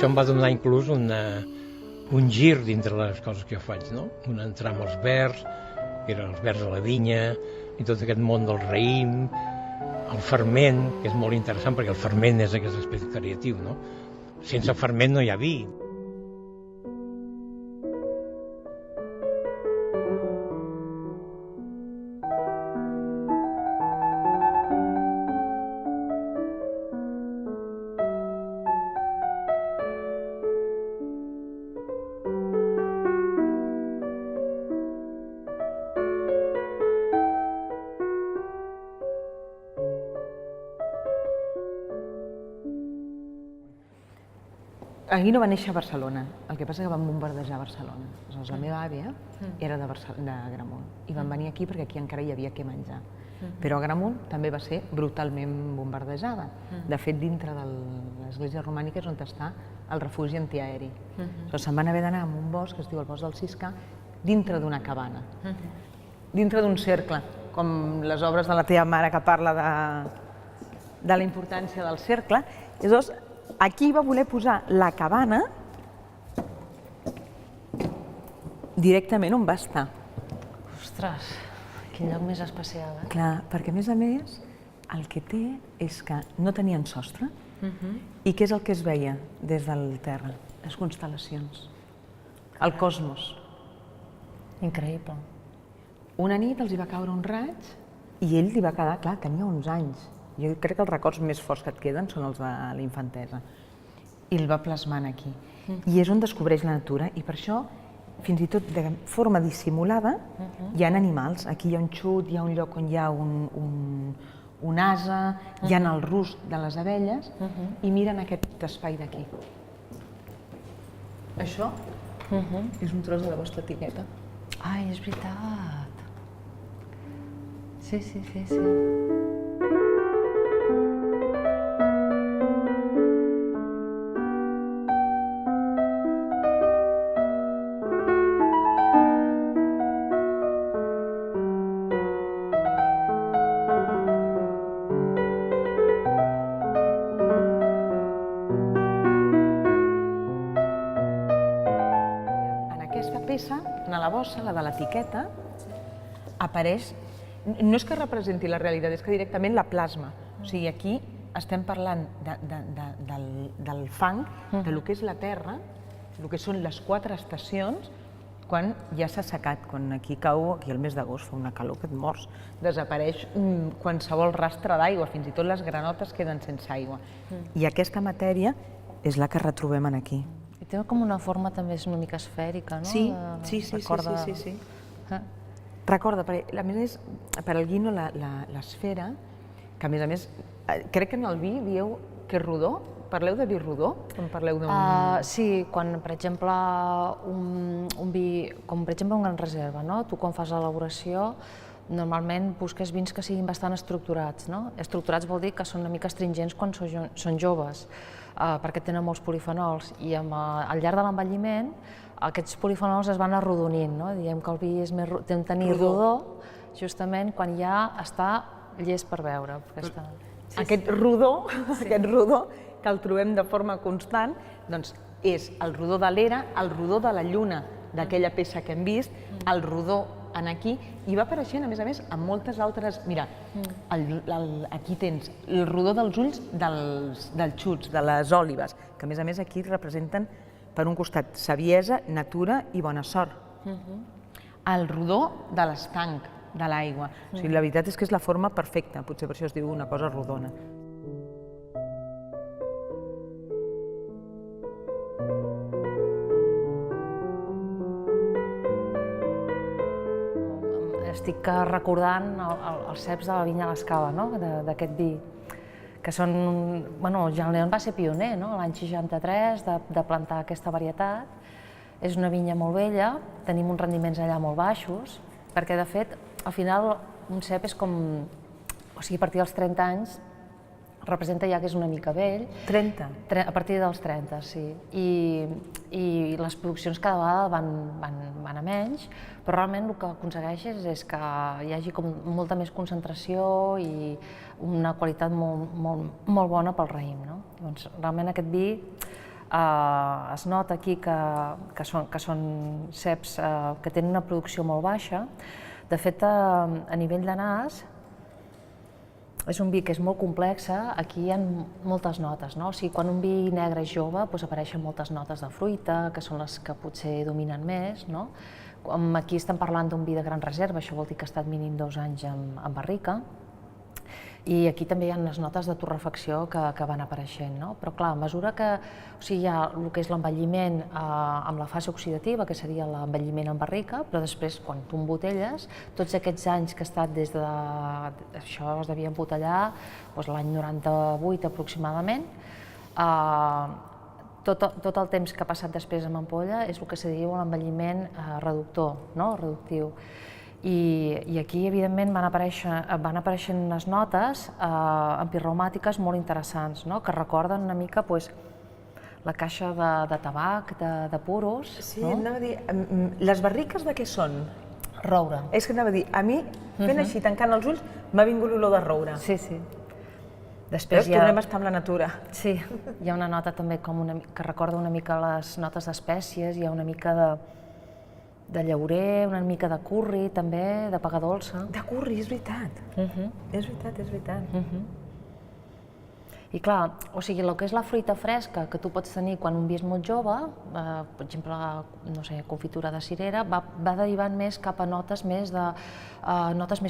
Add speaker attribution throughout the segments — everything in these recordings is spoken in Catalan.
Speaker 1: això em va donar inclús un gir dintre les coses que jo faig, no? Entrar amb els verds, que eren els verds a la vinya, i tot aquest món del raïm, el ferment, que és molt interessant perquè el ferment és aquest aspecte creatiu, no? Sense ferment no hi ha vi.
Speaker 2: Aguino va néixer a Barcelona, el que passa que van bombardejar Barcelona. Aleshores, la meva àvia era d'Agramunt i van venir aquí perquè aquí encara hi havia què menjar. Però Agramunt també va ser brutalment bombardejada. De fet, dintre de l'església romànica és on està el refugi antiaeri. Se'n van haver d'anar a un bosc, que es diu el bosc del Ciscar, dintre d'una cabana, dintre d'un cercle, com les obres de la teva mare que parla de la importància del cercle. Llavors, aquí va voler posar la cabana directament on va estar.
Speaker 3: Ostres, quin lloc més especial, eh?
Speaker 2: Clar, perquè a més, el que té és que no tenien sostre i què és el que es veia des del terra? Les constel·lacions, el cosmos.
Speaker 3: Increïble.
Speaker 2: Una nit els hi va caure un raig i ell li va quedar, clar, tenia 11 anys. Jo crec que els records més forts que et queden són els de la infantesa. I el va plasmant aquí. I és on descobreix la natura i per això, fins i tot de forma dissimulada, hi ha animals. Aquí hi ha un xut, hi ha un lloc on hi ha un ase, hi ha el rusc de les abelles i miren aquest espai d'aquí. Això és un tros de la vostra etiqueta.
Speaker 3: Ai, és veritat. Sí.
Speaker 2: En la bossa, la de l'etiqueta, apareix, no és que representi la realitat, és que directament la plasma. O sigui, aquí estem parlant del fang, de lo que és la terra, el que són les 4 estacions, quan ja s'ha assecat, quan aquí cau, aquí al mes d'agost fa una calor que et mors, desapareix qualsevol rastre d'aigua, fins i tot les granotes queden sense aigua. I aquesta matèria és la que retrobem aquí.
Speaker 3: I té com una forma també és una mica esfèrica, no?
Speaker 2: Sí. Recorda, a més, per al Guino l'esfera, que a més, crec que en el vi dieu que és rodó. Parleu de vi rodó? Quan parleu d'un...
Speaker 3: Sí, quan, per exemple, un vi, com per exemple un gran reserva, no? Tu quan fas l'elaboració normalment busques vins que siguin bastant estructurats, no? Estructurats vol dir que són una mica astringents quan són joves, perquè tenen molts polifenols i al llarg de l'envelliment aquests polifenols es van arrodonint, no? Diem que el vi té un tenir rodó justament quan ja està llest per beure.
Speaker 2: Aquest rodó que el trobem de forma constant, doncs és el rodó de l'era, el rodó de la lluna d'aquella peça que hem vist, el rodó en aquí, i va apareixent, a més, amb moltes altres... Mira, aquí tens el rodó dels ulls dels xuts, de les òlibes, que a més aquí representen, per un costat, saviesa, natura i bona sort. El rodó de l'estanc, de l'aigua. O sigui, la veritat és que és la forma perfecta, potser per això es diu una cosa rodona.
Speaker 3: Estic recordant els ceps de la vinya a l'Escala, d'aquest vi, que són... Jean León va ser pioner, l'any 63, de plantar aquesta varietat. És una vinya molt vella, tenim uns rendiments allà molt baixos, perquè, de fet, al final, un cep és com... O sigui, a partir dels 30 anys, representa ja que és una mica vell.
Speaker 2: 30?
Speaker 3: A partir dels 30, sí. I les produccions cada vegada van a menys, però realment el que aconsegueixes és que hi hagi molta més concentració i una qualitat molt bona pel raïm. Realment aquest vi Es nota aquí que són ceps que tenen una producció molt baixa. De fet, a nivell de nas, és un vi que és molt complex, aquí hi ha moltes notes, no? O sigui, quan un vi negre és jove, apareixen moltes notes de fruita, que són les que potser dominen més, no? Aquí estem parlant d'un vi de gran reserva, això vol dir que ha estat mínim 2 anys en barrica, i aquí també hi ha unes notes de torrefacció que van apareixent, no? Però clar, a mesura que hi ha el que és l'envelliment amb la fase oxidativa, que seria l'envelliment en barrica, però després, quan tu embotelles, tots aquests anys que ha estat des de... Això es devia embotellar l'any 98 aproximadament, tot el temps que ha passat després amb ampolla és el que se diu l'envelliment reductor, reductiu. I aquí, evidentment, van apareixent unes notes empirreumàtiques molt interessants, que recorden una mica la caixa de tabac, de puros.
Speaker 2: Sí, anava a dir, les barriques de què són?
Speaker 3: Roure.
Speaker 2: És que anava a dir, a mi, fent així, tancant els ulls, m'ha vingut l'olor de roure.
Speaker 3: Sí, sí.
Speaker 2: Després tornem a estar amb la natura.
Speaker 3: Sí, hi ha una nota també que recorda una mica les notes d'espècies, hi ha una mica de llaurer, una mica de curri, també, de pega dolça.
Speaker 2: De curri, és veritat. És veritat, és veritat.
Speaker 3: I clar, o sigui, el que és la fruita fresca que tu pots tenir quan un vi és molt jove, per exemple, no sé, confitura de cirera, va derivant més cap a notes més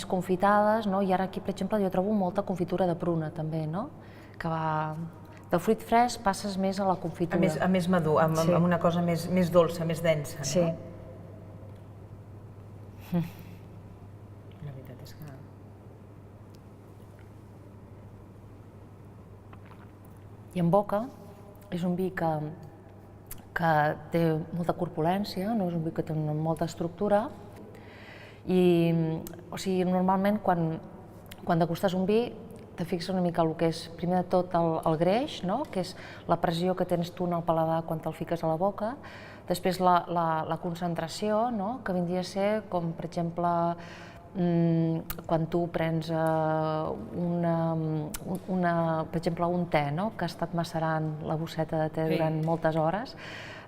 Speaker 3: confitades, i ara aquí, per exemple, jo trobo molta confitura de pruna, també, que va... Del fruit fresc passes més a la confitura.
Speaker 2: A més madur, amb una cosa més dolça, més densa, no?
Speaker 3: Sí.
Speaker 2: La veritat és que...
Speaker 3: I en boca és un vi que té molta corpulència, és un vi que té molta estructura i, o sigui, normalment quan degustes un vi te fixes una mica el que és, primer de tot, el greix, que és la pressió que tens tu en el paladar quan te'l fiques a la boca, després la concentració, que vindria a ser com, per exemple, quan tu prens per exemple, un te, que ha estat macerant la bosseta de te durant moltes hores,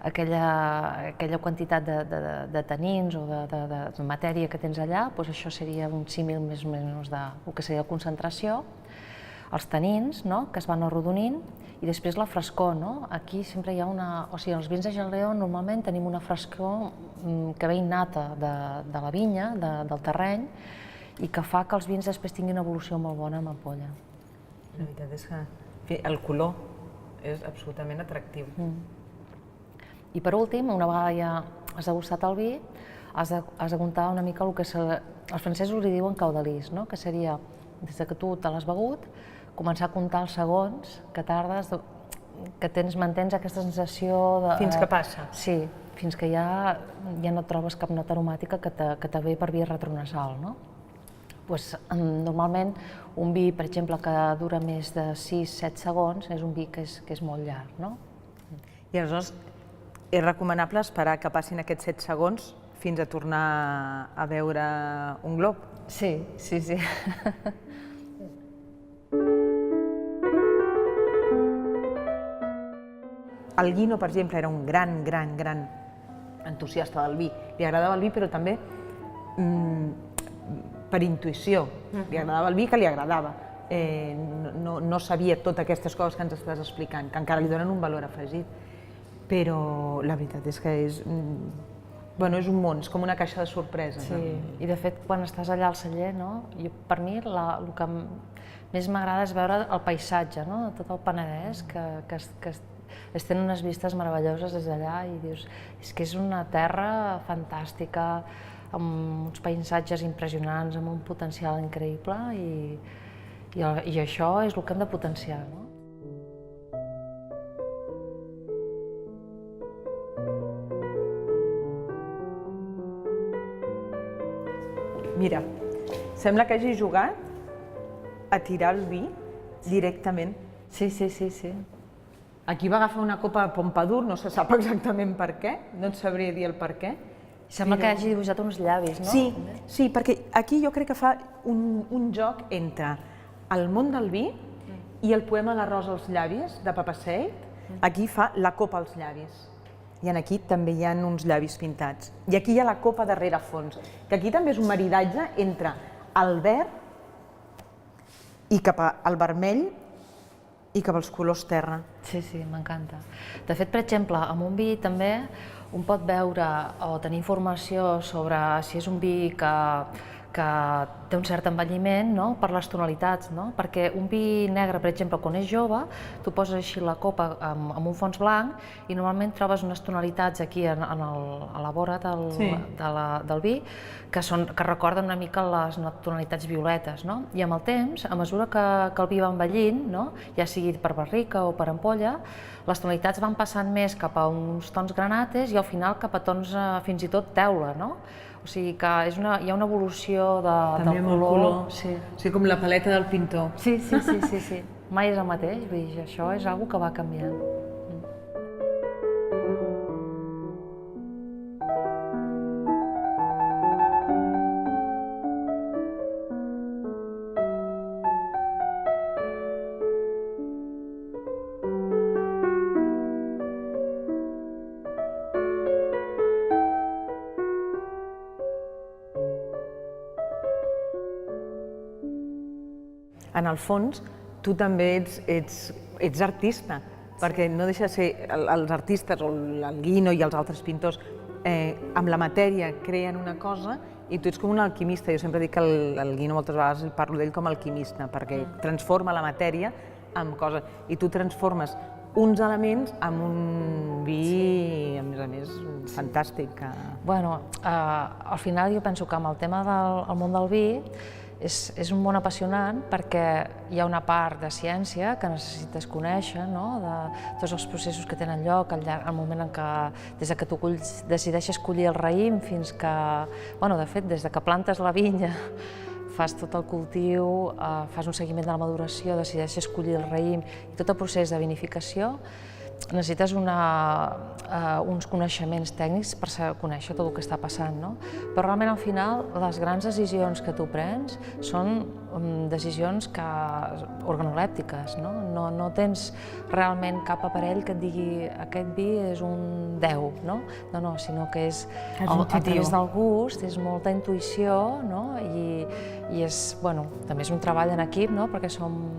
Speaker 3: aquella quantitat de tanins o de matèria que tens allà, això seria un símil més o menys del que seria la concentració, els tanins, que es van arrodonint, i després la frescor. Aquí sempre hi ha una... O sigui, els vins de Gel-León normalment tenim una frescor que ve innata de la vinya, del terreny, i que fa que els vins després tinguin una evolució molt bona amb ampolla.
Speaker 2: La veritat és que el color és absolutament atractiu.
Speaker 3: I per últim, una vegada ja has degustat el vi, has de comptar una mica el que els francesos li diuen caudalís, que seria, des que tu te l'has begut, començar a comptar els segons que tardes, que mantens aquesta sensació de...
Speaker 2: Fins que passa.
Speaker 3: Sí, fins que ja no trobes cap nota aromàtica que te ve per via retronasal, Normalment, un vi, per exemple, que dura més de 6-7 segons, és un vi que és molt llarg,
Speaker 2: I aleshores, és recomanable esperar que passin aquests 7 segons fins a tornar a veure un glob?
Speaker 3: Sí, sí, sí.
Speaker 2: El Guino, per exemple, era un gran entusiasta del vi. Li agradava el vi, però també per intuïció. Li agradava el vi que li agradava. No sabia totes aquestes coses que ens estàs explicant, que encara li donen un valor afegit. Però la veritat és que és un món, és com una caixa de sorpreses.
Speaker 3: Sí, i de fet, quan estàs allà al celler, per mi el que més m'agrada és veure el paisatge de tot el Penedès, que es tenen unes vistes meravelloses des d'allà i dius, és que és una terra fantàstica, amb uns paisatges impressionants, amb un potencial increïble i això és el que hem de potenciar.
Speaker 2: Mira, sembla que hagi jugat a tirar el vi directament.
Speaker 3: Sí, sí, sí, sí.
Speaker 2: Aquí va agafar una copa de Pompadour, no se sap exactament per què, no et sabria dir el per què.
Speaker 3: Sembla que hagi dibuixat uns llavis, no?
Speaker 2: Sí, perquè aquí jo crec que fa un joc entre el món del vi i el poema L'arròs als llavis, de Papa Seid, Aquí fa la copa als llavis. I aquí també hi ha uns llavis pintats. I aquí hi ha la copa de rerefons, que aquí també és un maridatge entre el verd i cap al vermell i cap als colors terra.
Speaker 3: Sí, m'encanta. De fet, per exemple, amb un vi també un pot veure o tenir informació sobre si és un vi que té un cert envelliment per les tonalitats, perquè un vi negre, per exemple, quan és jove, tu poses així la copa amb un fons blanc i normalment trobes unes tonalitats aquí a la vora del vi que recorden una mica les tonalitats violetes. I amb el temps, a mesura que el vi va envellint, ja sigui per barrica o per ampolla, les tonalitats van passant més cap a uns tons granates i al final cap a tons fins i tot teula. O sigui que hi ha una evolució del color.
Speaker 2: Sí, com la paleta del pintor.
Speaker 3: Sí. Mai és el mateix, vull dir, això és una cosa que va canviant.
Speaker 2: En el fons, tu també ets artista, perquè no deixa de ser els artistes, o el Guino i els altres pintors, amb la matèria creen una cosa i tu ets com un alquimista. Jo sempre dic que el Guino moltes vegades parlo d'ell com a alquimista, perquè transforma la matèria en coses. I tu transformes uns elements en un vi, a més, fantàstic.
Speaker 3: Bueno, al final jo penso que amb el tema del món del vi és un món apassionant perquè hi ha una part de ciència que necessites conèixer, de tots els processos que tenen lloc al moment en què, des que tu decideixes collir el raïm fins que, de fet, des que plantes la vinya, fas tot el cultiu, fas un seguiment de la maduració, decideixes collir el raïm i tot el procés de vinificació, necessites uns coneixements tècnics per conèixer tot el que està passant, però realment al final les grans decisions que tu prens són decisions organolèptiques, no tens realment cap aparell que et digui aquest vi és un 10, no, sinó que és a través del gust, és molta intuïció i també és un treball en equip perquè som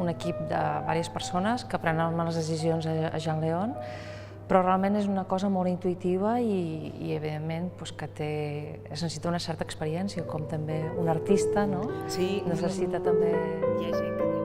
Speaker 3: un equip de diverses persones que prenen les decisions a Jean Leon, però realment és una cosa molt intuïtiva i evidentment que es necessita una certa experiència, com també un artista necessita també...
Speaker 2: Hi ha gent que diu